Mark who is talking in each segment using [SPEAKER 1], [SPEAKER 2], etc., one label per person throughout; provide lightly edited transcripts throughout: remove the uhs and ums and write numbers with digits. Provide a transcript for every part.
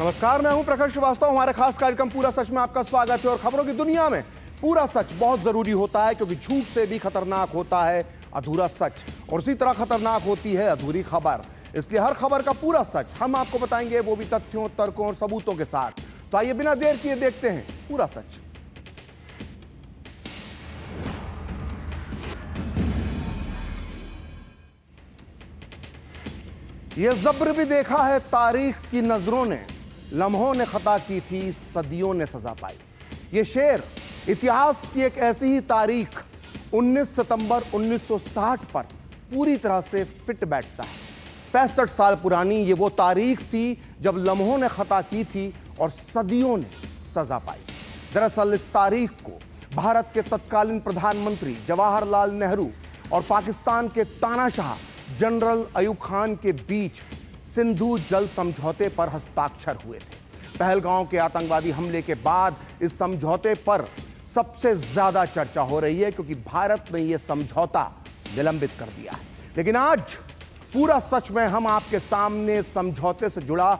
[SPEAKER 1] नमस्कार, मैं हूं प्रखर श्रीवास्तव। हमारे खास कार्यक्रम पूरा सच में आपका स्वागत है। और खबरों की दुनिया में पूरा सच बहुत जरूरी होता है, क्योंकि झूठ से भी खतरनाक होता है अधूरा सच, और उसी तरह खतरनाक होती है अधूरी खबर। इसलिए हर खबर का पूरा सच हम आपको बताएंगे, वो भी तथ्यों, तर्कों और सबूतों के साथ। तो आइए बिना देर किए देखते हैं पूरा सच। ये जब्र भी देखा है तारीख की नजरों ने, लम्हों ने खता की थी, सदियों ने सजा पाई। ये शेर इतिहास की एक ऐसी ही तारीख 19 सितंबर 1960 पर पूरी तरह से फिट बैठता है। 65 साल पुरानी ये वो तारीख थी जब लम्हों ने खता की थी और सदियों ने सजा पाई। दरअसल इस तारीख को भारत के तत्कालीन प्रधानमंत्री जवाहरलाल नेहरू और पाकिस्तान के तानाशाह जनरल अयूब खान के बीच सिंधु जल समझौते पर हस्ताक्षर हुए थे। पहलगांव के आतंकवादी हमले के बाद इस समझौते पर सबसे ज्यादा चर्चा हो रही है, क्योंकि भारत ने यह समझौता निलंबित कर दिया है। लेकिन आज पूरा सच में हम आपके सामने समझौते से जुड़ा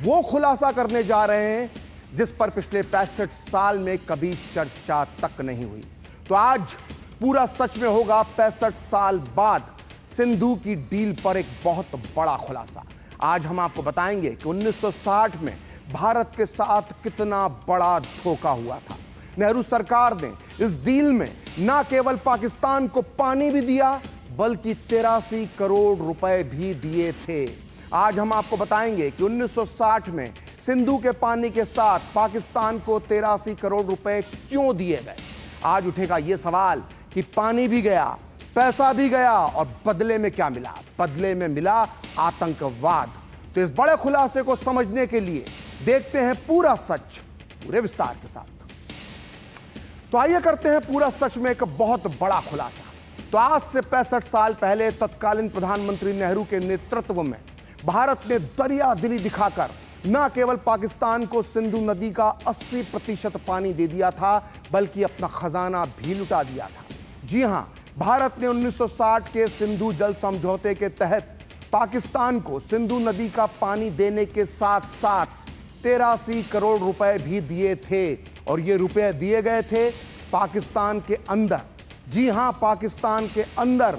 [SPEAKER 1] वो खुलासा करने जा रहे हैं जिस पर पिछले 65 साल में कभी चर्चा तक नहीं हुई। तो आज पूरा सच में होगा 65 साल बाद सिंधु की डील पर एक बहुत बड़ा खुलासा। आज हम आपको बताएंगे कि 1960 में भारत के साथ कितना बड़ा धोखा हुआ था। नेहरू सरकार ने इस डील में ना केवल पाकिस्तान को पानी भी दिया, बल्कि 83 करोड़ रुपए भी दिए थे। आज हम आपको बताएंगे कि 1960 में सिंधु के पानी के साथ पाकिस्तान को 83 करोड़ रुपए क्यों दिए गए। आज उठेगा यह सवाल कि पानी भी गया, पैसा भी गया, और बदले में क्या मिला। बदले में मिला आतंकवाद। तो इस बड़े खुलासे को समझने के लिए देखते हैं पूरा सच पूरे विस्तार के साथ। तो आइए करते हैं पूरा सच में एक बहुत बड़ा खुलासा। तो आज से 65 साल पहले तत्कालीन प्रधानमंत्री नेहरू के नेतृत्व में भारत ने दरिया दिली दिखाकर न केवल पाकिस्तान को सिंधु नदी का 80% पानी दे दिया था, बल्कि अपना खजाना भी लुटा दिया था। जी हां, भारत ने 1960 के सिंधु जल समझौते के तहत पाकिस्तान को सिंधु नदी का पानी देने के साथ साथ 83 करोड़ रुपए भी दिए थे। और ये रुपए दिए गए थे पाकिस्तान के अंदर, जी हां, पाकिस्तान के अंदर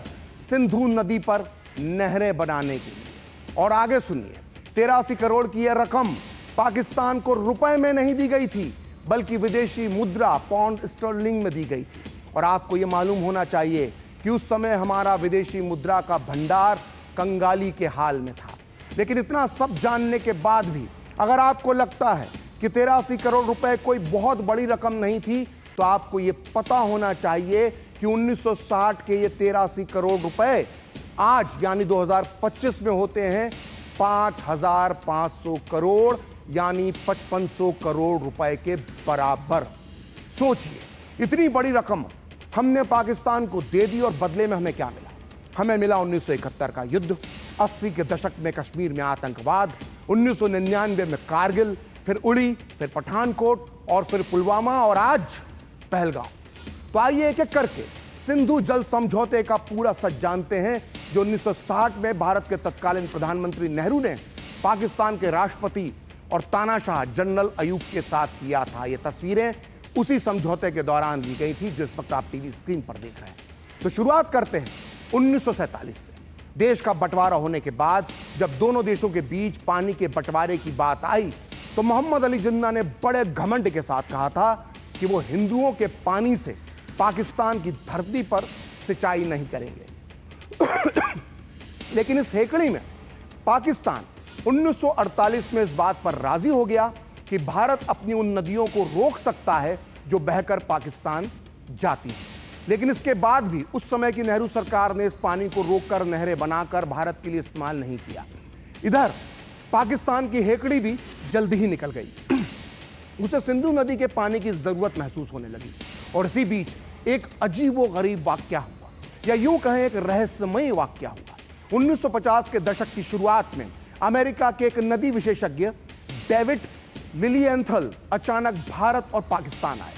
[SPEAKER 1] सिंधु नदी पर नहरें बनाने के लिए। और आगे सुनिए, 83 करोड़ की यह रकम पाकिस्तान को रुपए में नहीं दी गई थी, बल्कि विदेशी मुद्रा पाउंड स्टर्लिंग में दी गई थी। और आपको यह मालूम होना चाहिए कि उस समय हमारा विदेशी मुद्रा का भंडार कंगाली के हाल में था। लेकिन इतना सब जानने के बाद भी अगर आपको लगता है कि 83 करोड़ रुपए कोई बहुत बड़ी रकम नहीं थी, तो आपको यह पता होना चाहिए कि 1960 के ये 83 करोड़ रुपए आज यानी 2025 में होते हैं 5500 करोड़, यानी 5500 करोड़ रुपए के बराबर। सोचिए, इतनी बड़ी रकम हमने पाकिस्तान को दे दी और बदले में हमें क्या मिला। हमें मिला 1971 का युद्ध, 80 के दशक में कश्मीर में आतंकवाद, 1999 में कारगिल, फिर उड़ी, फिर पठानकोट, और फिर पुलवामा, और आज पहलगांव। तो आइए एक एक करके सिंधु जल समझौते का पूरा सच जानते हैं, जो 1960 में भारत के तत्कालीन प्रधानमंत्री नेहरू ने पाकिस्तान के राष्ट्रपति और तानाशाह जनरल अयूब के साथ किया था। ये तस्वीरें उसी समझौते के दौरान ली गई थी, जो इस वक्त आप टीवी स्क्रीन पर देख रहे हैं। तो शुरुआत करते हैं 1947 से। देश का बंटवारा होने के बाद जब दोनों देशों के बीच पानी के बंटवारे की बात आई, तो मोहम्मद अली जिन्ना ने बड़े घमंड के साथ कहा था कि वो हिंदुओं के पानी से पाकिस्तान की धरती पर सिंचाई नहीं करेंगे। लेकिन इस हेकड़ी में पाकिस्तान 1948 में इस बात पर राजी हो गया कि भारत अपनी उन नदियों को रोक सकता है जो बहकर पाकिस्तान जाती है। लेकिन इसके बाद भी उस समय की नेहरू सरकार ने इस पानी को रोककर नहरें बनाकर भारत के लिए इस्तेमाल नहीं किया। इधर पाकिस्तान की हेकड़ी भी जल्दी ही निकल गई। उसे सिंधु नदी के पानी की जरूरत महसूस होने लगी। और इसी बीच एक अजीब व गरीब वाकया हुआ, या यूं कहें एक रहस्यमय वाकया हुआ। 1950 के दशक की शुरुआत में अमेरिका के एक नदी विशेषज्ञ डेविड लिलिएंथल अचानक भारत और पाकिस्तान आए।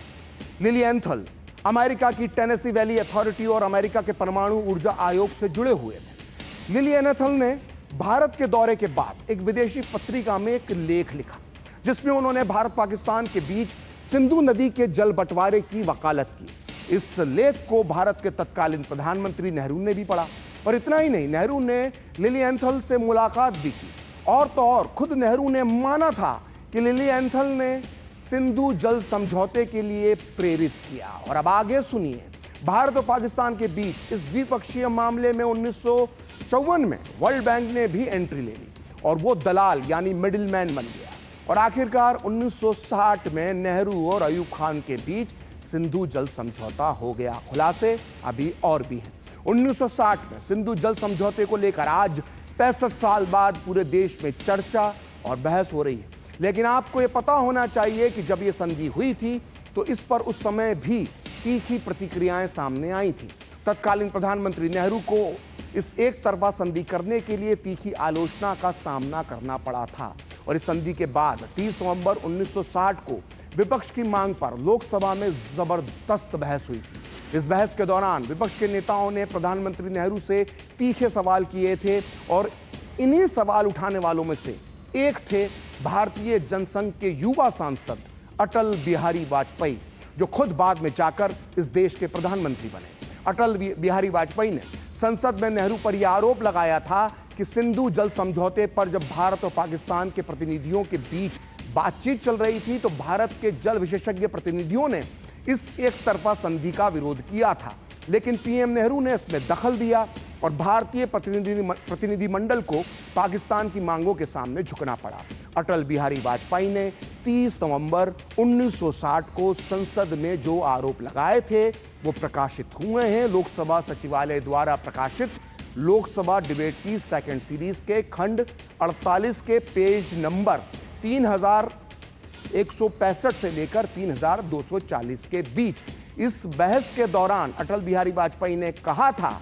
[SPEAKER 1] लिलिएंथल अमेरिका की टेनेसी वैली अथॉरिटी और अमेरिका के परमाणु ऊर्जा आयोग से जुड़े हुए थे। लिलिएंथल ने भारत के दौरे के बाद एक विदेशी पत्रिका में एक लेख लिखा, जिसमें उन्होंने भारत पाकिस्तान के बीच सिंधु नदी के जल बंटवारे की वकालत की। इस लेख को भारत के तत्कालीन प्रधानमंत्री नेहरू ने भी पढ़ा, और इतना ही नहीं, नेहरू ने लिलिएंथल से मुलाकात भी की। और तो और खुद नेहरू ने माना था कि लिलिएंथल ने सिंधु जल समझौते के लिए प्रेरित किया। और अब आगे सुनिए, भारत और पाकिस्तान के बीच इस द्विपक्षीय मामले में 1954 में वर्ल्ड बैंक ने भी एंट्री ले ली और वो दलाल यानी मिडिलमैन बन गया। और आखिरकार 1960 में नेहरू और अयूब खान के बीच सिंधु जल समझौता हो गया। खुलासे अभी और भी हैं। 1960 में सिंधु जल समझौते को लेकर आज 65 साल बाद पूरे देश में चर्चा और बहस हो रही है। लेकिन आपको ये पता होना चाहिए कि जब ये संधि हुई थी तो इस पर उस समय भी तीखी प्रतिक्रियाएं सामने आई थी। तत्कालीन प्रधानमंत्री नेहरू को इस एक तरफा संधि करने के लिए तीखी आलोचना का सामना करना पड़ा था। और इस संधि के बाद 30 नवंबर 1960 को विपक्ष की मांग पर लोकसभा में जबरदस्त बहस हुई थी। इस बहस के दौरान विपक्ष के नेताओं ने प्रधानमंत्री नेहरू से तीखे सवाल किए थे, और इन्हीं सवाल उठाने वालों में से एक थे भारतीय जनसंघ के युवा सांसद अटल बिहारी वाजपेयी, जो खुद बाद में जाकर इस देश के प्रधानमंत्री बने। अटल बिहारी वाजपेयी ने संसद में नेहरू पर यह आरोप लगाया था कि सिंधु जल समझौते पर जब भारत और पाकिस्तान के प्रतिनिधियों के बीच बातचीत चल रही थी तो भारत के जल विशेषज्ञ प्रतिनिधियों ने इस एक तरफा संधि का विरोध किया था। लेकिन पीएम नेहरू ने इसमें दखल दिया और भारतीय प्रतिनिधिमंडल को पाकिस्तान की मांगों के सामने झुकना पड़ा। अटल बिहारी वाजपेयी ने 30 नवंबर 1960 को संसद में जो आरोप लगाए थे वो प्रकाशित हुए हैं। लोकसभा सचिवालय द्वारा प्रकाशित लोकसभा डिबेट की सेकंड सीरीज के खंड 48 के पेज नंबर 3165 से लेकर 3240 के बीच इस बहस के दौरान अटल बिहारी वाजपेयी ने कहा था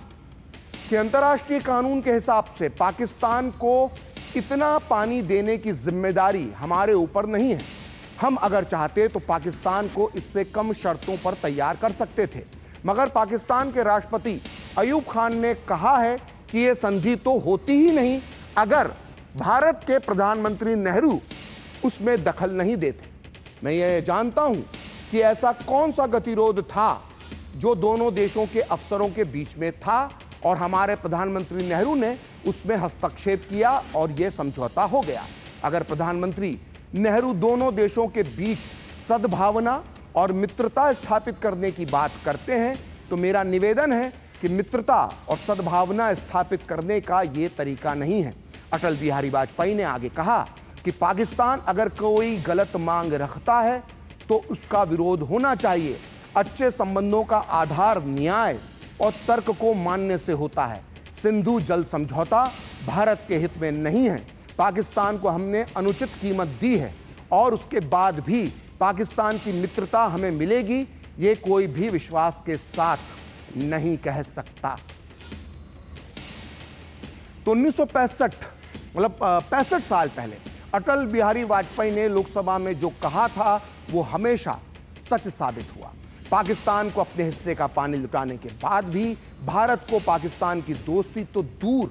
[SPEAKER 1] कि अंतर्राष्ट्रीय कानून के हिसाब से पाकिस्तान को इतना पानी देने की जिम्मेदारी हमारे ऊपर नहीं है। हम अगर चाहते तो पाकिस्तान को इससे कम शर्तों पर तैयार कर सकते थे, मगर पाकिस्तान के राष्ट्रपति अयूब खान ने कहा है कि यह संधि तो होती ही नहीं अगर भारत के प्रधानमंत्री नेहरू उसमें दखल नहीं देते। मैं ये जानता हूं कि ऐसा कौन सा गतिरोध था जो दोनों देशों के अफसरों के बीच में था, और हमारे प्रधानमंत्री नेहरू ने उसमें हस्तक्षेप किया और यह समझौता हो गया। अगर प्रधानमंत्री नेहरू दोनों देशों के बीच सद्भावना और मित्रता स्थापित करने की बात करते हैं तो मेरा निवेदन है कि मित्रता और सद्भावना स्थापित करने का यह तरीका नहीं है। अटल बिहारी वाजपेयी ने आगे कहा कि पाकिस्तान अगर कोई गलत मांग रखता है तो उसका विरोध होना चाहिए। अच्छे संबंधों का आधार न्याय और तर्क को मानने से होता है। सिंधु जल समझौता भारत के हित में नहीं है। पाकिस्तान को हमने अनुचित कीमत दी है और उसके बाद भी पाकिस्तान की मित्रता हमें मिलेगी, ये कोई भी विश्वास के साथ नहीं कह सकता। तो 1965 मतलब 65 साल पहले अटल बिहारी वाजपेयी ने लोकसभा में जो कहा था वो हमेशा सच साबित हुआ। पाकिस्तान को अपने हिस्से का पानी लुटाने के बाद भी भारत को पाकिस्तान की दोस्ती तो दूर,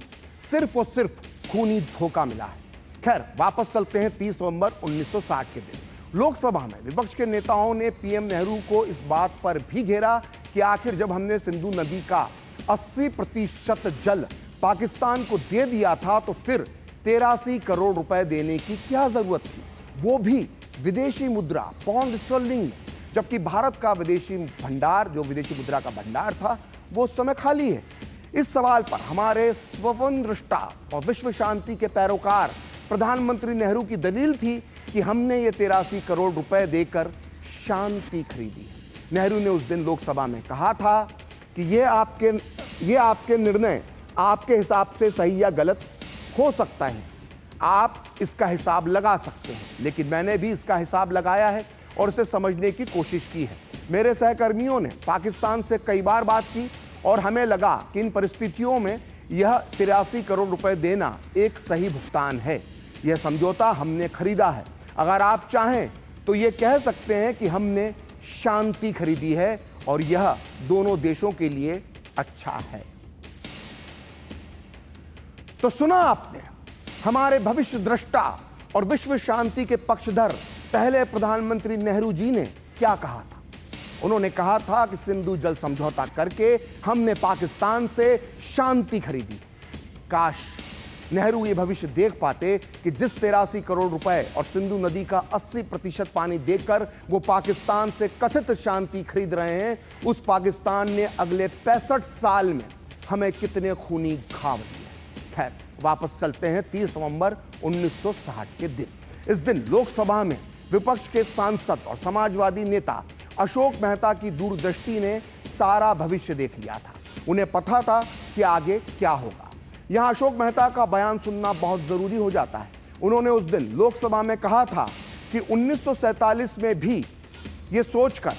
[SPEAKER 1] सिर्फ और सिर्फ खूनी धोखा मिला है। खैर, वापस चलते हैं 30 नवंबर 1960 के दिन। लोकसभा में विपक्ष के नेताओं ने पीएम नेहरू को इस बात पर भी घेरा कि आखिर जब हमने सिंधु नदी का 80% जल पाकिस्तान को दे दिया था तो फिर 83 करोड़ रुपए देने की क्या जरूरत थी, वो भी विदेशी मुद्रा पाउंड स्टर्लिंग में, जबकि भारत का विदेशी भंडार, जो विदेशी मुद्रा का भंडार था, वो उस समय खाली है। इस सवाल पर हमारे स्वप्नदृष्टा और विश्व शांति के पैरोकार प्रधानमंत्री नेहरू की दलील थी कि हमने ये 83 करोड़ रुपए देकर शांति खरीदी है। नेहरू ने उस दिन लोकसभा में कहा था कि ये आपके निर्णय आपके हिसाब से सही या गलत हो सकता है, आप इसका हिसाब लगा सकते हैं, लेकिन मैंने भी इसका हिसाब लगाया है और इसे समझने की कोशिश की है। मेरे सहकर्मियों ने पाकिस्तान से कई बार बात की और हमें लगा कि इन परिस्थितियों में यह 83 करोड़ रुपए देना एक सही भुगतान है। यह समझौता हमने खरीदा है। अगर आप चाहें तो ये कह सकते हैं कि हमने शांति खरीदी है और यह दोनों देशों के लिए अच्छा है। तो सुना आपने, हमारे भविष्य दृष्टा और विश्व शांति के पक्षधर पहले प्रधानमंत्री नेहरू जी ने क्या कहा था? उन्होंने कहा था कि सिंधु जल समझौता करके हमने पाकिस्तान से शांति खरीदी। काश नेहरू ये भविष्य देख पाते कि जिस 83 करोड़ रुपए और सिंधु नदी का 80% पानी देकर वो पाकिस्तान से कथित शांति खरीद रहे हैं, उस पाकिस्तान ने अगले 65 साल में हमें कितने खूनी घाव दिए। खैर, वापस चलते हैं 30 नवंबर 1960 के दिन। इस दिन लोकसभा में विपक्ष के सांसद और समाजवादी नेता अशोक मेहता की दूरदृष्टि ने सारा भविष्य देख लिया था। उन्हें पता था कि आगे क्या होगा। यहां अशोक मेहता का बयान सुनना बहुत जरूरी हो जाता है। उन्होंने उस दिन लोकसभा में कहा था कि 1947 में भी यह सोचकर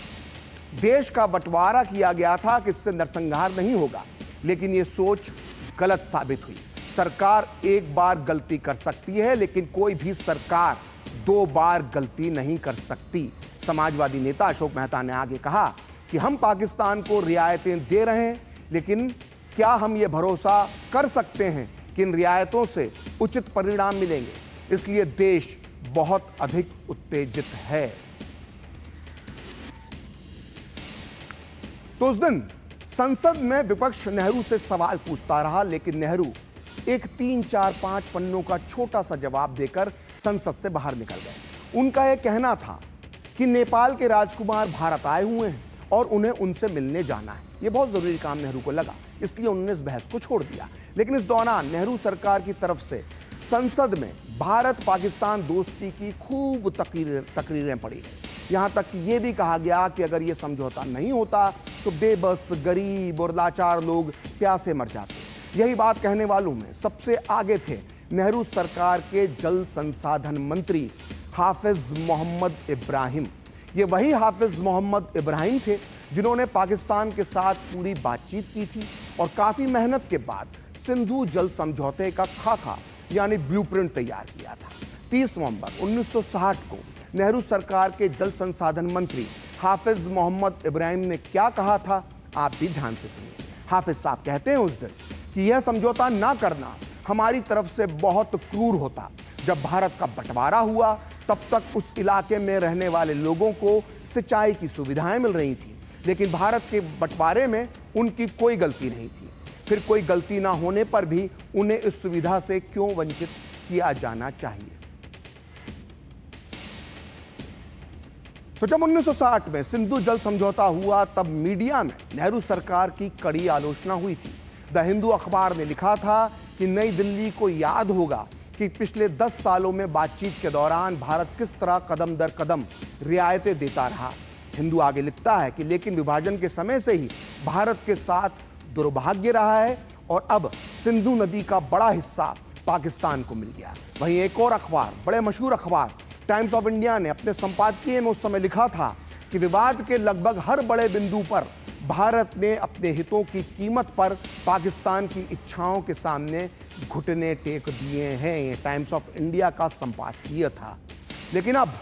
[SPEAKER 1] देश का बंटवारा किया गया था कि इससे नरसंहार नहीं होगा, लेकिन यह सोच गलत साबित हुई। सरकार एक बार गलती कर सकती है, लेकिन कोई भी सरकार 2 बार गलती नहीं कर सकती। समाजवादी नेता अशोक मेहता ने आगे कहा कि हम पाकिस्तान को रियायतें दे रहे हैं, लेकिन क्या हम ये भरोसा कर सकते हैं कि इन रियायतों से उचित परिणाम मिलेंगे? इसलिए देश बहुत अधिक उत्तेजित है। तो उस दिन संसद में विपक्ष नेहरू से सवाल पूछता रहा, लेकिन नेहरू एक 3, 4, 5 पन्नों का छोटा सा जवाब देकर संसद से बाहर निकल गए। उनका यह कहना था कि नेपाल के राजकुमार भारत आए हुए हैं और उन्हें उनसे मिलने जाना है। यह बहुत जरूरी काम नेहरू को लगा, इसलिए उन्होंने इस बहस को छोड़ दिया। लेकिन इस दौरान नेहरू सरकार की तरफ से संसद में भारत पाकिस्तान दोस्ती की खूब तकरीरें पड़ी। यहां तक कि यह भी कहा गया कि अगर यह समझौता नहीं होता तो बेबस, गरीब और लाचार लोग प्यासे मर जाते। यही बात कहने वालों में सबसे आगे थे नेहरू सरकार के जल संसाधन मंत्री हाफिज मोहम्मद इब्राहिम। ये वही हाफिज मोहम्मद इब्राहिम थे जिन्होंने पाकिस्तान के साथ पूरी बातचीत की थी और काफ़ी मेहनत के बाद सिंधु जल समझौते का खाका यानी ब्लूप्रिंट तैयार किया था। 30 नवंबर 1960 को नेहरू सरकार के जल संसाधन मंत्री हाफिज मोहम्मद इब्राहिम ने क्या कहा था, आप भी ध्यान से सुनिए। हाफिज साहब कहते हैं उस दिन कि यह समझौता ना करना हमारी तरफ से बहुत क्रूर होता। जब भारत का बंटवारा हुआ तब तक उस इलाके में रहने वाले लोगों को सिंचाई की सुविधाएं मिल रही थी, लेकिन भारत के बंटवारे में उनकी कोई गलती नहीं थी। फिर कोई गलती ना होने पर भी उन्हें इस सुविधा से क्यों वंचित किया जाना चाहिए? तो जब 1960 में सिंधु जल समझौता हुआ तब मीडिया में नेहरू सरकार की कड़ी आलोचना हुई थी। द हिंदू अखबार ने लिखा था कि नई दिल्ली को याद होगा कि पिछले 10 सालों में बातचीत के दौरान भारत किस तरह कदम दर कदम रियायतें देता रहा। हिंदू आगे लिखता है कि लेकिन विभाजन के समय से ही भारत के साथ दुर्भाग्य रहा है और अब सिंधु नदी का बड़ा हिस्सा पाकिस्तान को मिल गया। वहीं एक और अखबार, बड़े मशहूर अखबार टाइम्स ऑफ इंडिया ने अपने संपादकीय में उस समय लिखा था कि विवाद के लगभग हर बड़े बिंदु पर भारत ने अपने हितों की कीमत पर पाकिस्तान की इच्छाओं के सामने घुटने टेक दिए हैं। ये टाइम्स ऑफ इंडिया का संपादकीय था। लेकिन अब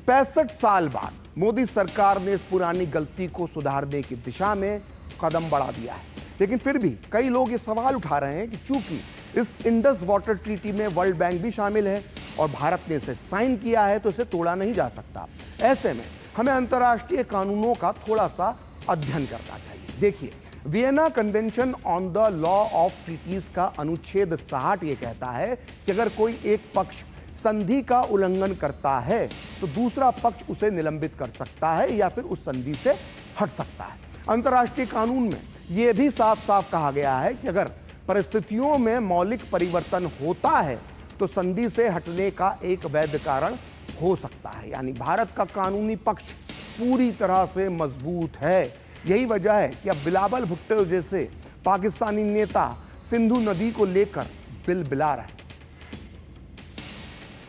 [SPEAKER 1] 65 साल बाद मोदी सरकार ने इस पुरानी गलती को सुधारने की दिशा में कदम बढ़ा दिया है। लेकिन फिर भी कई लोग ये सवाल उठा रहे हैं कि चूंकि इस इंडस वाटर ट्रीटी में वर्ल्ड बैंक भी शामिल है और भारत ने इसे साइन किया है तो इसे तोड़ा नहीं जा सकता। ऐसे में हमें अंतर्राष्ट्रीय कानूनों का थोड़ा सा अध्ययन करना चाहिए। देखिए, Vienna Convention on the law of treaties का अनुच्छेद 60 ये कहता है कि अगर कोई एक पक्ष संधि का उल्लंघन करता है तो दूसरा पक्ष उसे निलंबित कर सकता है या फिर उस संधि से हट सकता है। अंतर्राष्ट्रीय कानून में यह भी साफ साफ कहा गया है कि अगर परिस्थितियों में मौलिक परिवर्तन होता है तो संधि से हटने का एक वैध कारण हो सकता है। यानी भारत का कानूनी पक्ष पूरी तरह से मजबूत है। यही वजह है कि अब बिलावल भुट्टो जैसे पाकिस्तानी नेता सिंधु नदी को लेकर बिलबिला रहे।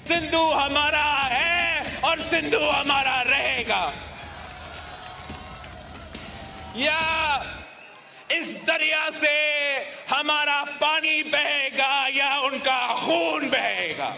[SPEAKER 2] सिंधु हमारा है और सिंधु हमारा रहेगा। या इस दरिया से हमारा पानी बहेगा या उनका खून बहेगा।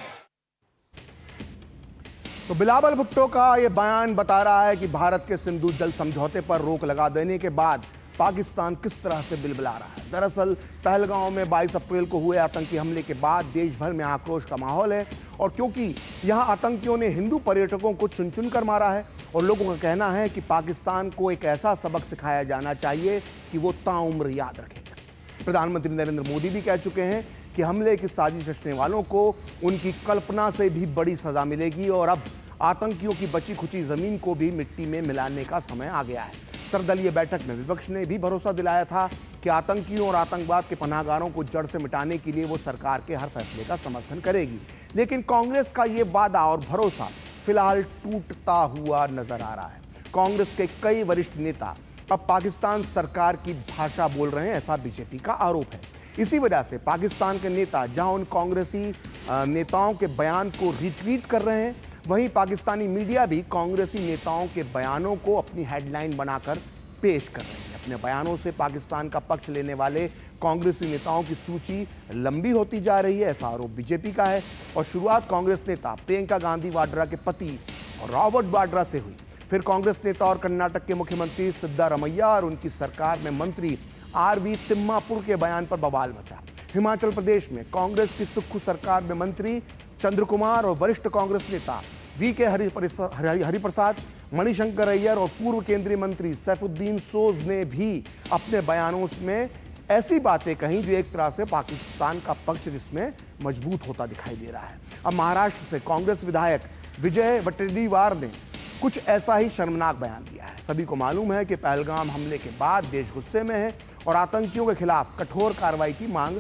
[SPEAKER 1] तो बिलावल भुट्टो का यह बयान बता रहा है कि भारत के सिंधु जल समझौते पर रोक लगा देने के बाद पाकिस्तान किस तरह से बिलबिला रहा है। दरअसल पहलगांव में 22 अप्रैल को हुए आतंकी हमले के बाद देश भर में आक्रोश का माहौल है, और क्योंकि यहां आतंकियों ने हिंदू पर्यटकों को चुन चुन कर मारा है, और लोगों का कहना है कि पाकिस्तान को एक ऐसा सबक सिखाया जाना चाहिए कि वो ताउम्र याद रखेगा। प्रधानमंत्री नरेंद्र मोदी भी कह चुके हैं कि हमले की साजिश रचने वालों को उनकी कल्पना से भी बड़ी सजा मिलेगी, और अब आतंकियों की बची खुची जमीन को भी मिट्टी में मिलाने का समय आ गया है। सर्वदलीय बैठक में विपक्ष ने भी भरोसा दिलाया था कि आतंकियों और आतंकवाद के पनाहगारों को जड़ से मिटाने के लिए वो सरकार के हर फैसले का समर्थन करेगी, लेकिन कांग्रेस का ये वादा और भरोसा फिलहाल टूटता हुआ नजर आ रहा है। कांग्रेस के कई वरिष्ठ नेता अब पाकिस्तान सरकार की भाषा बोल रहे हैं, ऐसा बीजेपी का आरोप है। इसी वजह से पाकिस्तान के नेता जहां उन कांग्रेसी नेताओं के बयान को रिट्वीट कर रहे हैं, वहीं पाकिस्तानी मीडिया भी कांग्रेसी नेताओं के बयानों को अपनी हेडलाइन बनाकर पेश कर रहे हैं। अपने बयानों से पाकिस्तान का पक्ष लेने वाले कांग्रेसी नेताओं की सूची लंबी होती जा रही है, ऐसा आरोप बीजेपी का है। और शुरुआत कांग्रेस नेता प्रियंका गांधी वाड्रा के पति और रॉबर्ट वाड्रा से हुई। फिर कांग्रेस नेता और कर्नाटक के मुख्यमंत्री सिद्धारमैया और उनकी सरकार में मंत्री आरवी तिम्मापुर के बयान पर बवाल मचा। हिमाचल प्रदेश में कांग्रेस की सुक्खू सरकार में मंत्री चंद्र कुमार और वरिष्ठ कांग्रेस नेता वीके हरिप्रसाद, मणिशंकर अय्यर और पूर्व केंद्रीय मंत्री सैफुद्दीन सोज ने भी अपने बयानों में ऐसी बातें कहीं जो एक तरह से पाकिस्तान का पक्ष जिसमें मजबूत होता दिखाई दे रहा है। अब महाराष्ट्र से कांग्रेस विधायक विजय वडेट्टीवार ने कुछ ऐसा ही शर्मनाक बयान दिया है। सभी को मालूम है कि पहलगाम हमले के बाद देश गुस्से में है और आतंकियों के खिलाफ कठोर कार्रवाई की मांग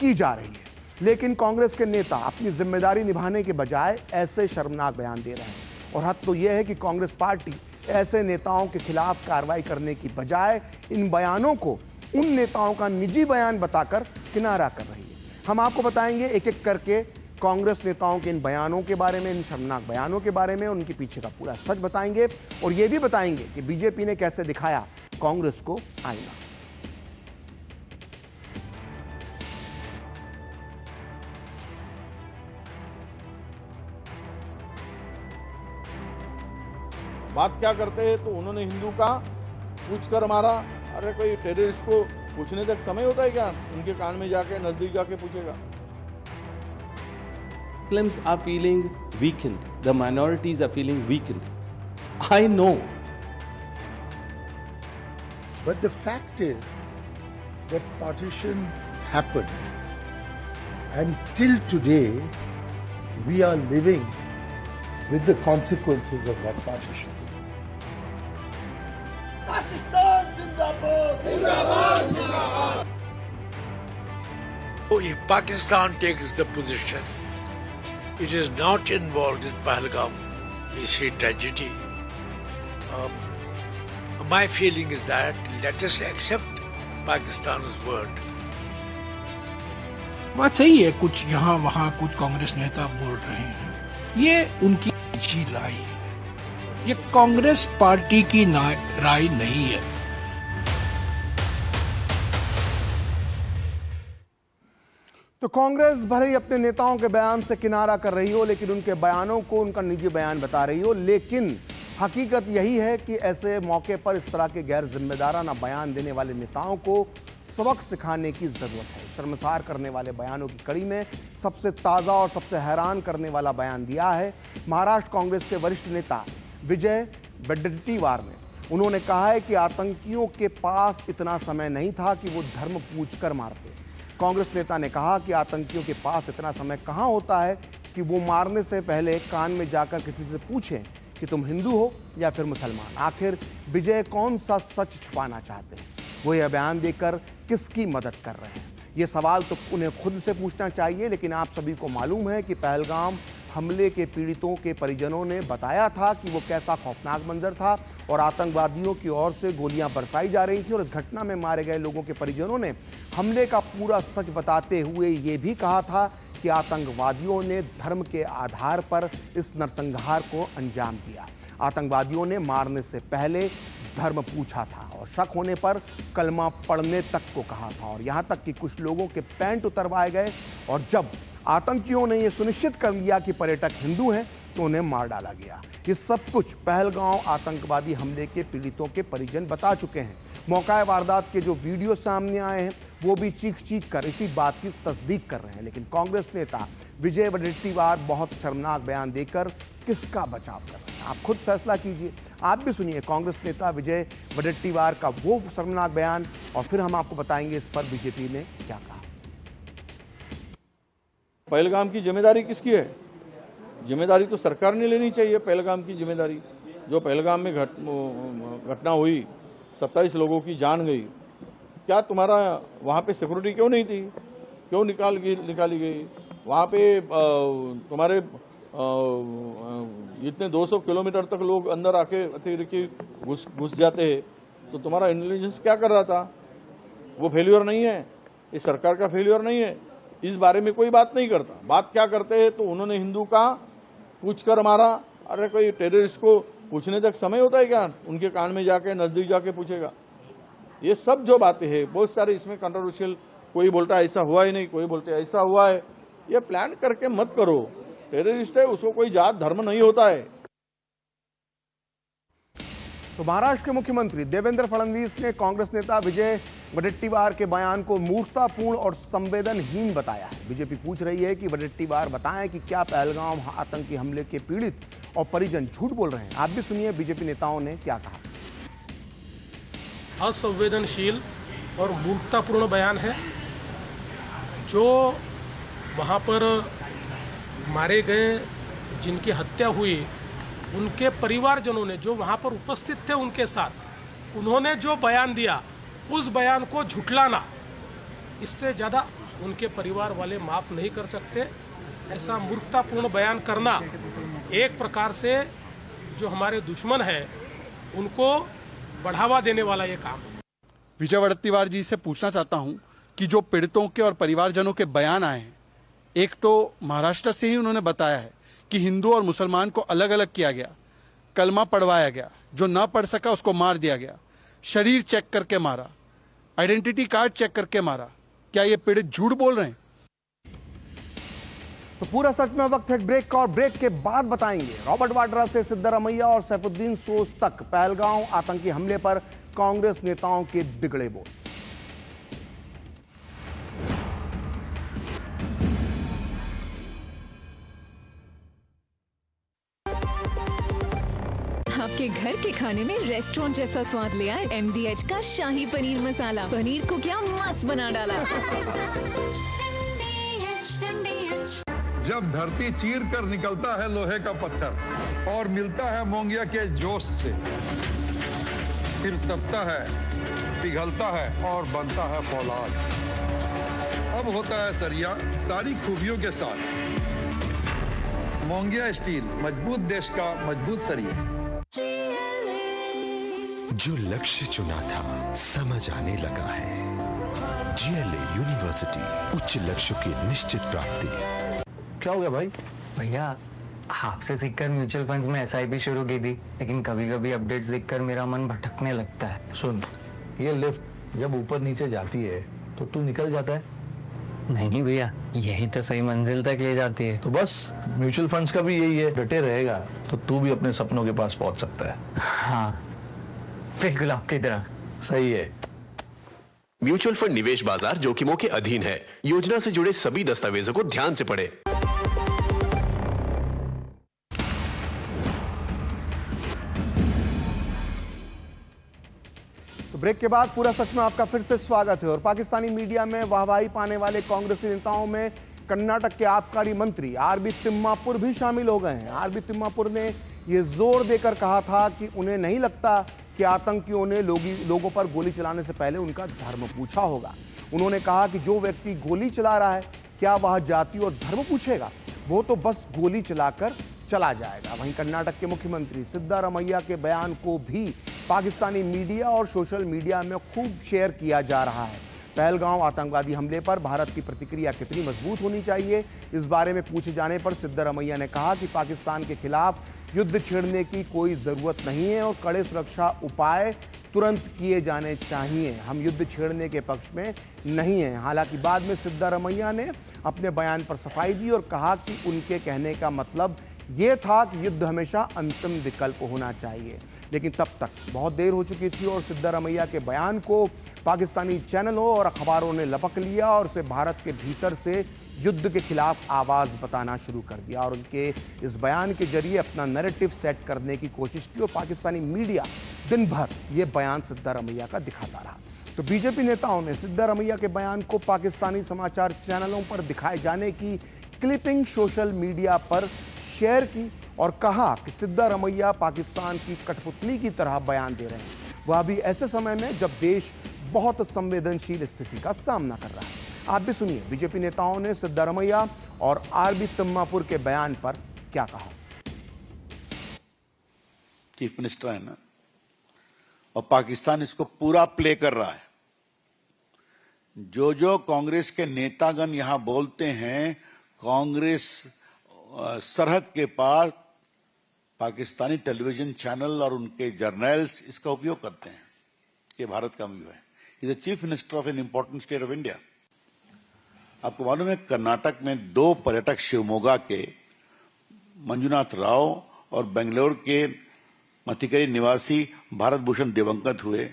[SPEAKER 1] की जा रही है, लेकिन कांग्रेस के नेता अपनी जिम्मेदारी निभाने के बजाय ऐसे शर्मनाक बयान दे रहे हैं। और हद तो यह है कि कांग्रेस पार्टी ऐसे नेताओं के खिलाफ कार्रवाई करने की बजाय इन बयानों को उन नेताओं का निजी बयान बताकर किनारा कर रही है। हम आपको बताएंगे एक एक करके कांग्रेस नेताओं के इन बयानों के बारे में, इन शर्मनाक बयानों के बारे में, उनके पीछे का पूरा सच बताएंगे, और ये भी बताएंगे कि बीजेपी ने कैसे दिखाया कांग्रेस को आईना।
[SPEAKER 3] बात क्या करते हैं तो उन्होंने हिंदू का पूछ कर मारा। अरे कोई टेररिस्ट को पूछने तक समय होता है क्या? उनके कान में जाके नजदीक जाके पूछेगा।
[SPEAKER 4] Muslims are feeling weakened. The minorities are feeling weakened. I know.
[SPEAKER 5] But the fact is that partition happened. And till today, we are living with the consequences of that partition.
[SPEAKER 6] Oh, if Pakistan takes the position, it is not involved in Pahalgam, we see tragedy. My feeling is that let us accept Pakistan's word.
[SPEAKER 7] बात सही है, कुछ यहाँ वहाँ कुछ कांग्रेस नेता बोल रहे हैं, ये उनकी निजी राय है, ये कांग्रेस पार्टी की राय नहीं है।
[SPEAKER 1] तो कांग्रेस भले ही अपने नेताओं के बयान से किनारा कर रही हो, लेकिन उनके बयानों को उनका निजी बयान बता रही हो। लेकिन हकीकत यही है कि ऐसे मौके पर इस तरह के गैर जिम्मेदाराना बयान देने वाले नेताओं को सबक सिखाने की जरूरत है। शर्मसार करने वाले बयानों की कड़ी में सबसे ताज़ा और सबसे हैरान करने वाला बयान दिया है महाराष्ट्र कांग्रेस के वरिष्ठ नेता विजय वडेट्टीवार ने। उन्होंने कहा है कि आतंकियों के पास इतना समय नहीं था कि वो धर्म पूछकर मारते। कांग्रेस नेता ने कहा कि आतंकियों के पास इतना समय कहाँ होता है कि वो मारने से पहले कान में जाकर किसी से पूछें कि तुम हिंदू हो या फिर मुसलमान। आखिर विजय कौन सा सच छुपाना चाहते हैं? वो यह बयान देकर किसकी मदद कर रहे हैं? ये सवाल तो उन्हें खुद से पूछना चाहिए, लेकिन आप सभी को मालूम है कि पहलगाम हमले के पीड़ितों के परिजनों ने बताया था कि वो कैसा खौफनाक मंजर था और आतंकवादियों की ओर से गोलियां बरसाई जा रही थी। और इस घटना में मारे गए लोगों के परिजनों ने हमले का पूरा सच बताते हुए ये भी कहा था कि आतंकवादियों ने धर्म के आधार पर इस नरसंहार को अंजाम दिया। आतंकवादियों ने मारने से पहले धर्म पूछा था और शक होने पर कलमा पढ़ने तक को कहा था, और यहाँ तक कि कुछ लोगों के पैंट उतरवाए गए। और जब आतंकियों ने यह सुनिश्चित कर लिया कि पर्यटक हिंदू हैं, तो उन्हें मार डाला गया। ये सब कुछ पहलगांव आतंकवादी हमले के पीड़ितों के परिजन बता चुके हैं। मौका वारदात के जो वीडियो सामने आए हैं वो भी चीख कर इसी बात की तस्दीक कर रहे हैं। लेकिन कांग्रेस नेता विजय वडेट्टीवार बहुत शर्मनाक बयान देकर किसका बचाव कर रहे हैं, आप खुद फैसला कीजिए। आप भी सुनिए कांग्रेस नेता विजय वडेट्टीवार का वो शर्मनाक बयान और फिर हम आपको बताएंगे इस पर बीजेपी ने क्या कहा।
[SPEAKER 3] पहलगाम की जिम्मेदारी किसकी है? जिम्मेदारी तो सरकार ने लेनी चाहिए। पहलगाम की जिम्मेदारी, जो पहलगाम में घटना हुई, 27 लोगों की जान गई, क्या तुम्हारा वहाँ पे सिक्योरिटी क्यों नहीं थी? क्यों निकाली गई? वहाँ पे तुम्हारे इतने 200 किलोमीटर तक लोग अंदर आके अतिरिक्त घुस जाते हैं, तो तुम्हारा इंटेलिजेंस क्या कर रहा था? वो फेल्यूर नहीं है, इस सरकार का फेल्यूर नहीं है। इस बारे में कोई बात नहीं करता। बात क्या करते हैं तो उन्होंने हिंदू का पूछ कर मारा। अरे कोई टेररिस्ट को पूछने तक समय होता है क्या? उनके कान में जाके नजदीक जाके पूछेगा। ये सब जो बातें हैं बहुत सारे इसमें कंट्रोवर्शियल, कोई बोलता है ऐसा हुआ ही नहीं, कोई बोलते ऐसा हुआ है। ये प्लान करके मत करो। टेररिस्ट है, उसको कोई जात धर्म नहीं होता है।
[SPEAKER 1] तो महाराष्ट्र के मुख्यमंत्री देवेंद्र फडणवीस ने कांग्रेस नेता विजय वडेट्टीवार के बयान को मूर्खतापूर्ण और संवेदनहीन बताया है। बीजेपी पूछ रही है कि वडेट्टीवार बताएं कि क्या पहलगाम आतंकी हमले के पीड़ित और परिजन झूठ बोल रहे हैं। आप भी सुनिए बीजेपी नेताओं ने क्या कहा।
[SPEAKER 8] असंवेदनशील और मूर्खतापूर्ण बयान है। जो वहाँ पर मारे गए, जिनकी हत्या हुई, उनके परिवारजनों ने जो वहाँ पर उपस्थित थे उनके साथ, उन्होंने जो बयान दिया उस बयान को झुठलाना, इससे ज़्यादा उनके परिवार वाले माफ़ नहीं कर सकते। ऐसा मूर्खतापूर्ण बयान करना एक प्रकार से जो हमारे दुश्मन है उनको बढ़ावा देने वाला ये काम है।
[SPEAKER 9] विजय वडेट्टीवार जी से पूछना चाहता हूं कि जो पीड़ितों के और परिवारजनों के बयान आए हैं, एक तो महाराष्ट्र से ही उन्होंने बताया है कि हिंदू और मुसलमान को अलग अलग किया गया, कलमा पढ़वाया गया, जो ना पढ़ सका उसको मार दिया गया, शरीर चेक करके मारा, आइडेंटिटी कार्ड चेक करके मारा। क्या ये पीड़ित झूठ बोल रहे हैं?
[SPEAKER 1] तो पूरा सच में वक्त है ब्रेक का और ब्रेक के बाद बताएंगे रॉबर्ट वाड्रा से सिद्धारमैया और सैफुद्दीन सोज तक पहलगांव आतंकी हमले पर कांग्रेस नेताओं के बिगड़े बोल।
[SPEAKER 10] आपके घर के खाने में रेस्टोरेंट जैसा स्वाद ले आए MDH का शाही पनीर मसाला। पनीर को क्या मस्त बना डाला।
[SPEAKER 11] जब धरती चीर कर निकलता है लोहे का पत्थर और मिलता है मोंगिया के जोश से, फिर तपता है, पिघलता है और बनता है फौलाद। अब होता है सरिया सारी खूबियों के साथ। मोंगिया स्टील, मजबूत देश का मजबूत सरिया।
[SPEAKER 12] जो लक्ष्य चुना था समझ आने लगा है। GLA यूनिवर्सिटी, उच्च लक्ष्य की निश्चित प्राप्ति।
[SPEAKER 5] क्या हो गया भाई?
[SPEAKER 13] भैया आपसे सीखकर म्यूचुअल फंड्स में SIP शुरू की थी, लेकिन कभी कभी अपडेट्स देखकर मेरा मन भटकने लगता है।
[SPEAKER 5] सुन, ये लिफ्ट जब ऊपर नीचे जाती है तो तू निकल जाता है।
[SPEAKER 13] नहीं भैया, यही तो सही मंजिल तक ले जाती है।
[SPEAKER 5] तो बस म्यूचुअल फंड्स का भी यही है, डटे रहेगा तो तू भी अपने सपनों के पास पहुंच सकता है।
[SPEAKER 13] हाँ बिल्कुल आपकी तरह।
[SPEAKER 5] सही है।
[SPEAKER 12] म्यूचुअल फंड निवेश बाजार जोखिमों के अधीन है। योजना से जुड़े सभी दस्तावेजों को ध्यान से पढ़ें।
[SPEAKER 1] तो ब्रेक के बाद पूरा सच में आपका फिर से स्वागत है। और पाकिस्तानी मीडिया में वाहवाही पाने वाले कांग्रेसी नेताओं में कर्नाटक के आबकारी मंत्री RB तिम्मापुर भी शामिल हो गए हैं। RB तिम्मापुर ने यह जोर देकर कहा था कि उन्हें नहीं लगता कि आतंकियों ने लोगों पर गोली चलाने से पहले उनका धर्म पूछा होगा। उन्होंने कहा कि जो व्यक्ति गोली चला रहा है, क्या वह जाति और धर्म पूछेगा? वो तो बस गोली चलाकर चला जाएगा। वहीं कर्नाटक के मुख्यमंत्री सिद्धारमैया के बयान को भी पाकिस्तानी मीडिया और सोशल मीडिया में खूब शेयर किया जा रहा है। पहलगांव आतंकवादी हमले पर भारत की प्रतिक्रिया कितनी मजबूत होनी चाहिए, इस बारे में पूछे जाने पर सिद्धारमैया ने कहा कि पाकिस्तान के खिलाफ युद्ध छेड़ने की कोई ज़रूरत नहीं है और कड़े सुरक्षा उपाय तुरंत किए जाने चाहिए। हम युद्ध छेड़ने के पक्ष में नहीं हैं। हालांकि बाद में सिद्धारमैया ने अपने बयान पर सफाई दी और कहा कि उनके कहने का मतलब यह था कि युद्ध हमेशा अंतिम विकल्प होना चाहिए, लेकिन तब तक बहुत देर हो चुकी थी और सिद्धारमैया के बयान को पाकिस्तानी चैनलों और अखबारों ने लपक लिया और उसे भारत के भीतर से युद्ध के खिलाफ आवाज बताना शुरू कर दिया और उनके इस बयान के जरिए अपना नैरेटिव सेट करने की कोशिश की और पाकिस्तानी मीडिया दिन भर ये बयान सिद्धारमैया का दिखाता रहा। तो बीजेपी नेताओं ने सिद्धारमैया के बयान को पाकिस्तानी समाचार चैनलों पर दिखाए जाने की क्लिपिंग सोशल मीडिया पर शेयर की और कहा कि सिद्धारमैया पाकिस्तान की कठपुतली की तरह बयान दे रहे हैं, वह भी ऐसे समय में जब देश बहुत संवेदनशील स्थिति का सामना कर रहा है। आप भी सुनिए बीजेपी नेताओं ने सिद्धारमैया और आरबी तिम्मापुर के बयान पर क्या कहा।
[SPEAKER 14] चीफ मिनिस्टर है ना, और पाकिस्तान इसको पूरा प्ले कर रहा है। जो कांग्रेस के नेतागण यहां बोलते हैं, कांग्रेस सरहद के पार पाकिस्तानी टेलीविजन चैनल और उनके जर्नल्स इसका उपयोग करते हैं। ये भारत का व्यू है। Is the chief minister of an important state of India. आपको मालूम है कर्नाटक में 2 पर्यटक शिवमोगा के मंजुनाथ राव और बेंगलोर के मथिकरी निवासी भारत भूषण दिवंगत हुए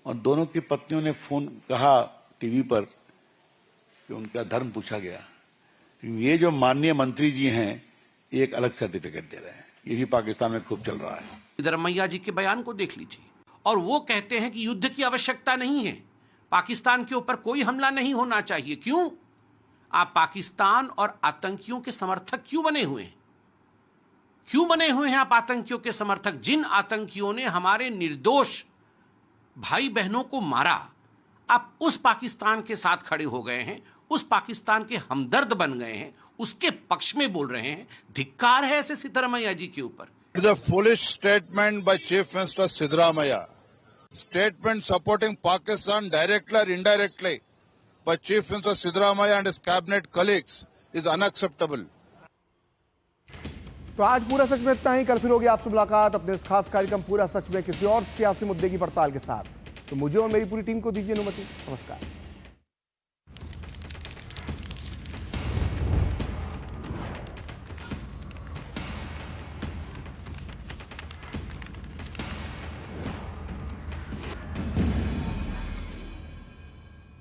[SPEAKER 14] और दोनों की पत्नियों ने फोन कहा टीवी पर कि उनका धर्म पूछा गया। ये जो माननीय मंत्री जी हैं ये एक अलग सर्टिफिकेट दे रहे हैं। ये भी पाकिस्तान में खूब चल रहा है।
[SPEAKER 15] सिद्धारमैया जी के बयान को देख लीजिए और वो कहते हैं कि युद्ध की आवश्यकता नहीं है, पाकिस्तान के ऊपर कोई हमला नहीं होना चाहिए। क्यों? आप पाकिस्तान और आतंकियों के समर्थक क्यों बने हुए हैं? क्यों बने हुए हैं आप आतंकियों के समर्थक? जिन आतंकियों ने हमारे निर्दोष भाई बहनों को मारा, आप उस पाकिस्तान के साथ खड़े हो गए हैं, उस पाकिस्तान के हमदर्द बन गए हैं, उसके पक्ष में बोल रहे हैं। धिक्कार है ऐसे सिद्धारमैया जी के ऊपर।
[SPEAKER 16] It is a foolish statement by Chief Minister Siddaramaiah. Statement supporting Pakistan directly or indirectly by Chief Minister Siddaramaiah and his cabinet colleagues is unacceptable.
[SPEAKER 1] तो आज पूरा सच में इतना ही। कल फिर होगी आपसे मुलाकात अपने इस खास कार्यक्रम पूरा सच में किसी और सियासी मुद्दे की पड़ताल के साथ। तो मुझे और मेरी पूरी टीम को दीजिए अनुमति। नमस्कार।